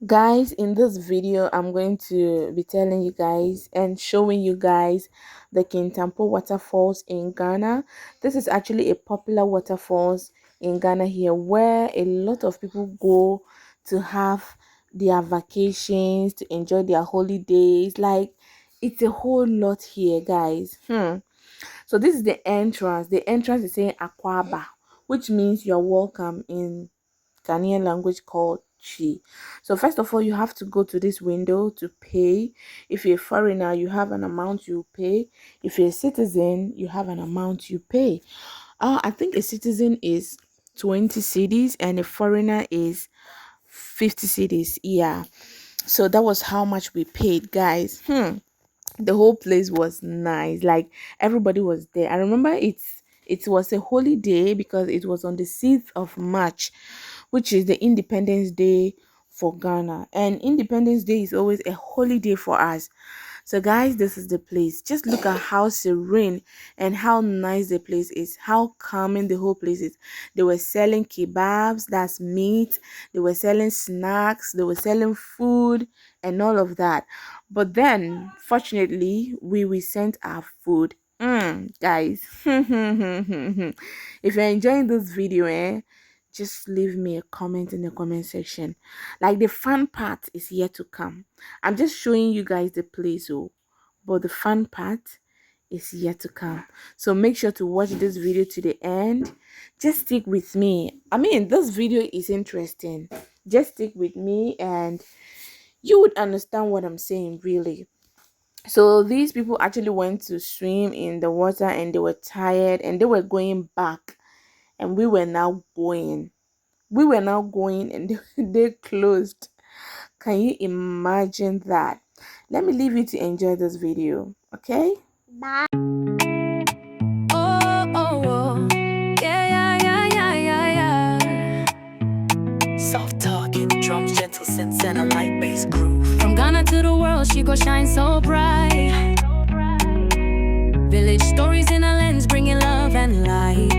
Guys, in this video I'm going to be telling you guys and showing you guys the Kintampo Waterfalls in Ghana. This is actually a popular waterfalls in Ghana here, where a lot of people go to have their vacations, to enjoy their holidays. Like, it's a whole lot here, guys. So this is the entrance. The entrance is saying Akwaba, which means you're welcome in Ghanaian language called Chi. So first of all, you have to go to this window to pay. If you're a foreigner, you have an amount you pay. If you're a citizen, you have an amount you pay. I think a citizen is 20 cedis and a foreigner is 50 cedis. Yeah. So that was how much we paid, guys. The whole place was nice, like everybody was there. I remember it was a holiday because it was on the 6th of March, which is the Independence Day for Ghana, and Independence Day is always a holiday for us. So guys, this is the place. Just look at how serene and how nice the place is, how calming the whole place is. They were selling kebabs, that's meat. They were selling snacks, they were selling food and all of that. But then fortunately we sent our food. Guys, if you're enjoying this video, just leave me a comment in the comment section. Like, the fun part is yet to come. I'm just showing you guys the place, but the fun part is yet to come. So make sure to watch this video to the end. Just stick with me. I mean, this video is interesting. Just stick with me and you would understand what I'm saying, really. So these people actually went to swim in the water and they were tired and they were going back, and we were now going and they closed. Can you imagine that? Let me leave you to enjoy this video, okay? Bye. Oh, oh, oh. Yeah, yeah, yeah, yeah, yeah. Soft talking, drums, gentle synths, and a light bass groove. From Ghana to the world, she gon' shine so bright. Village stories in a lens, bringing love and light.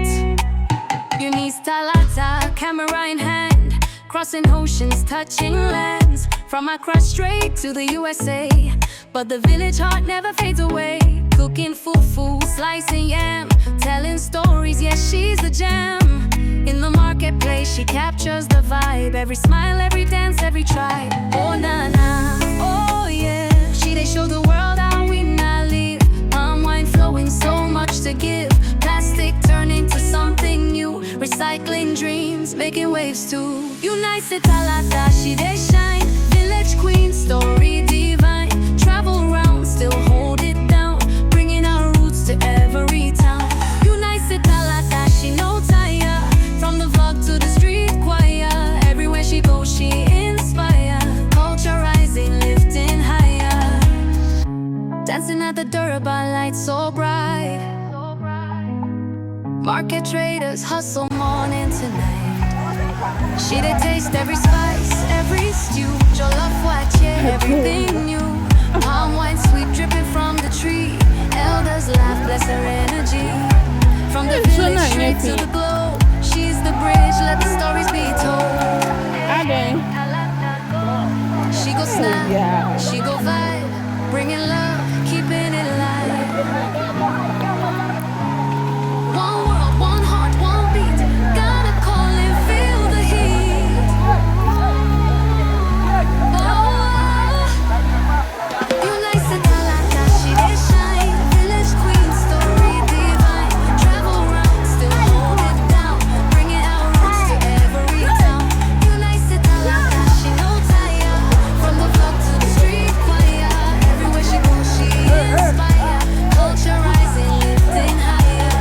Unique stalata, camera in hand, crossing oceans, touching lands. From Accra straight to the USA, but the village heart never fades away. Cooking fufu, slicing yam, telling stories, yes, she's the gem. In the marketplace, she captures the vibe. Every smile, every dance, every tribe. Oh, na na, oh yeah. She they show the world how we not live. Palm wine flowing, so much to give. Plastic turn into something new. Recycling dreams, making waves too. United Talata, she they shine. Village queen, story divine. Travel round, still hold it down. Bringing our roots to every town. United Talata, she no tire. From the vlog to the street choir. Everywhere she goes, she inspire. Culture rising, lifting higher. Dancing at the Duraba light so bright. Market traders hustle morning to night. She they taste every spice, every stew. Jollof white, yeah, everything new. Palm wine sweet dripping from the tree. Elders laugh, bless her energy. From the village straight to the globe. She's the bridge, let the stories be told. She go snap, she go vibe, bringing love, keeping it live. One world, one heart, one beat. Gotta call and feel the heat. Oh, United Talata, she they shine. Village queen, story divine. Travel round, still hold it down. Bringing our roots to every town. United Talata, she no tire. From the vlog to the street choir. Everywhere she goes, she inspire. Culture rising, lifting higher.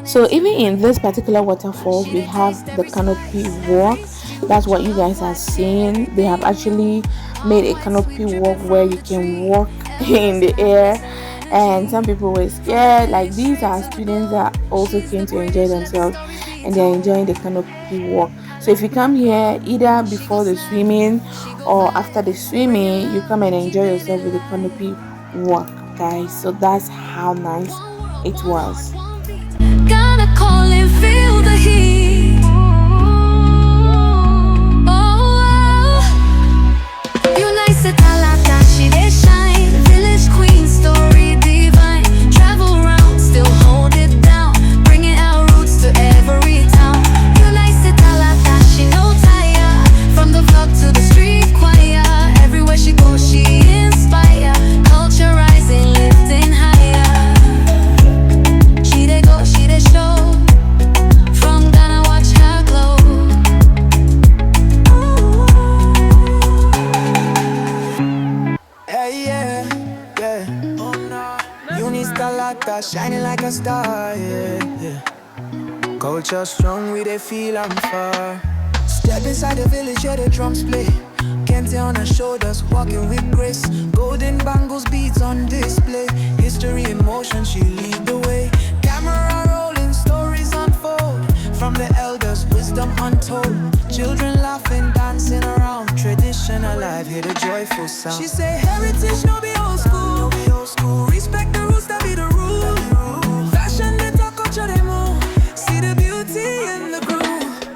So even in this particular waterfall, we have the canopy walk. That's what you guys are seeing. They have actually made a canopy walk where you can walk in the air, and some people were scared. Like, these are students that also came to enjoy themselves and they're enjoying the canopy walk. So if you come here either before the swimming or after the swimming, you come and enjoy yourself with the canopy work, guys. So that's how nice it was. Gotta call and feel the heat. Oh, you nice at Talata, she they shine. Village queen, story divine. Travel round, still hold it down. Bringing our roots to every town. You nice at Talata, she no tire. From the vlog to the street choir. Everywhere she goes, she inspire. Culture rising, lifting higher. She they go, she they show. From Ghana, watch her glow. Hey, yeah, yeah. Unistalata, shining like a star, yeah, yeah. Culture strong, we they feel I'm far. Step inside the village, yeah, the drums play. Kente on her shoulders, walking with grace. Golden bangles, beats on display. History in motion, she lead the way. Camera rolling, stories unfold. From the elders, wisdom untold. Children laughing, dancing around. Tradition alive, hear the joyful sound. She say heritage no be old school. Respect the roots, that be the rule. Fashion, they talk, culture, they move. See the beauty in the groove.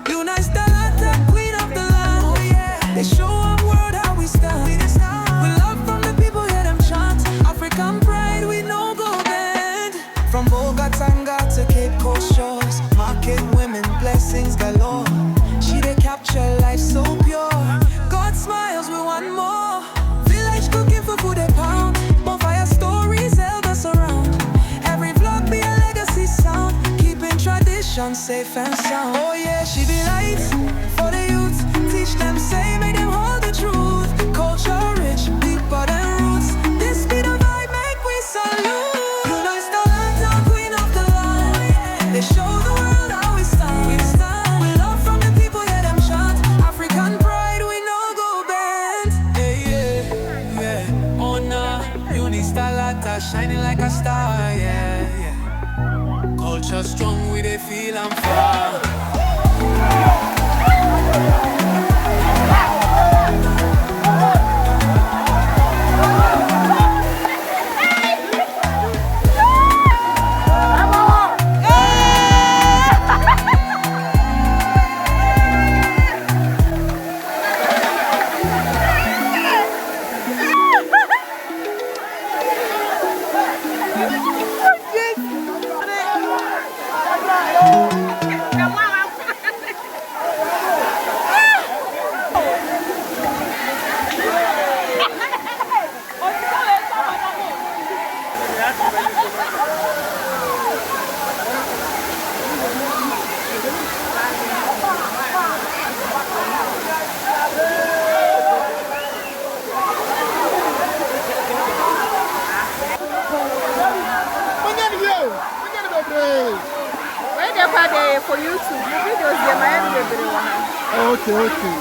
Unite Stalata, queen of the land. Oh, yeah. They show our world how we stand. We love from the people, hear them chant. African pride, we no go bend. From Bogatanga to Cape Coast shores. Market women, blessings galore. She they capture life so pure. God smiles, we want more. Village cooking for food they pound. Bonfire stories held us around. Every vlog be a legacy sound. Keeping tradition safe and sound. Oh yeah, she be light for the youth. Teach them, say, make them hold the truth. Culture rich, deeper than roots. This be the vibe, make we salute. You know it's the lantern, queen of the land. They show the world how we stand. We love from the people, hear them chant. African pride, we no go bend. Hey, yeah, yeah. Oh nah, Unistalata, shining like a star, yeah, yeah. Culture strong, we they feel I'm far. For YouTube, the videos they might be Okay, okay.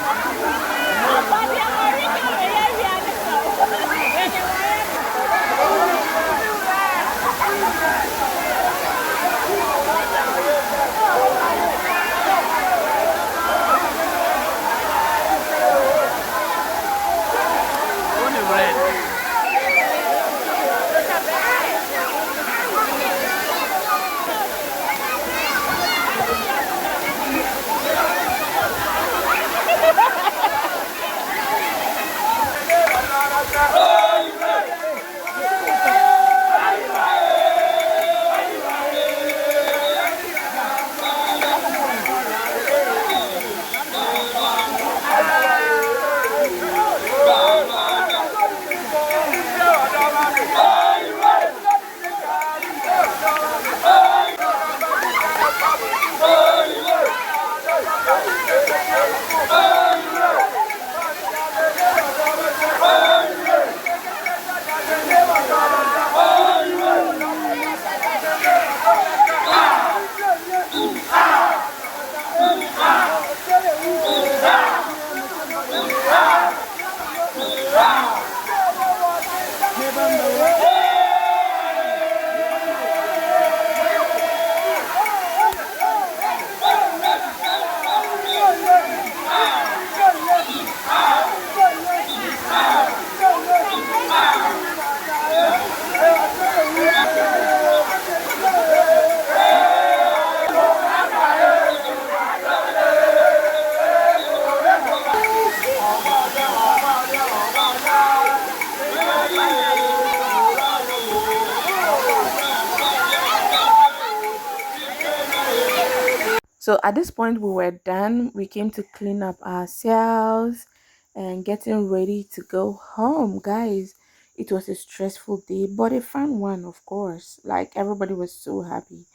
So at this point, we were done. We came to clean up ourselves and getting ready to go home, guys. It was a stressful day, but a fun one, of course. Like everybody was so happy.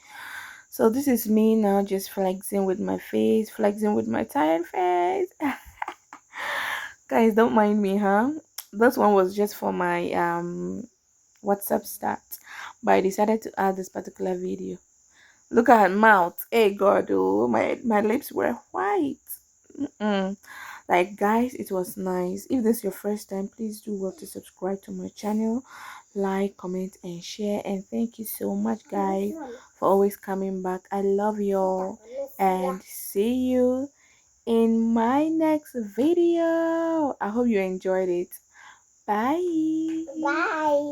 So this is me now, just flexing with my face, flexing with my tired face. Guys, don't mind me, huh? This one was just for my WhatsApp stat, but I decided to add this particular video. Look at her mouth. Hey God, oh my lips were white. Mm-mm. Like guys, it was nice. If this is your first time, please do well to subscribe to my channel, like, comment, and share. And thank you so much, guys, for always coming back. I love y'all, and see you in my next video. I hope you enjoyed it. Bye. Bye.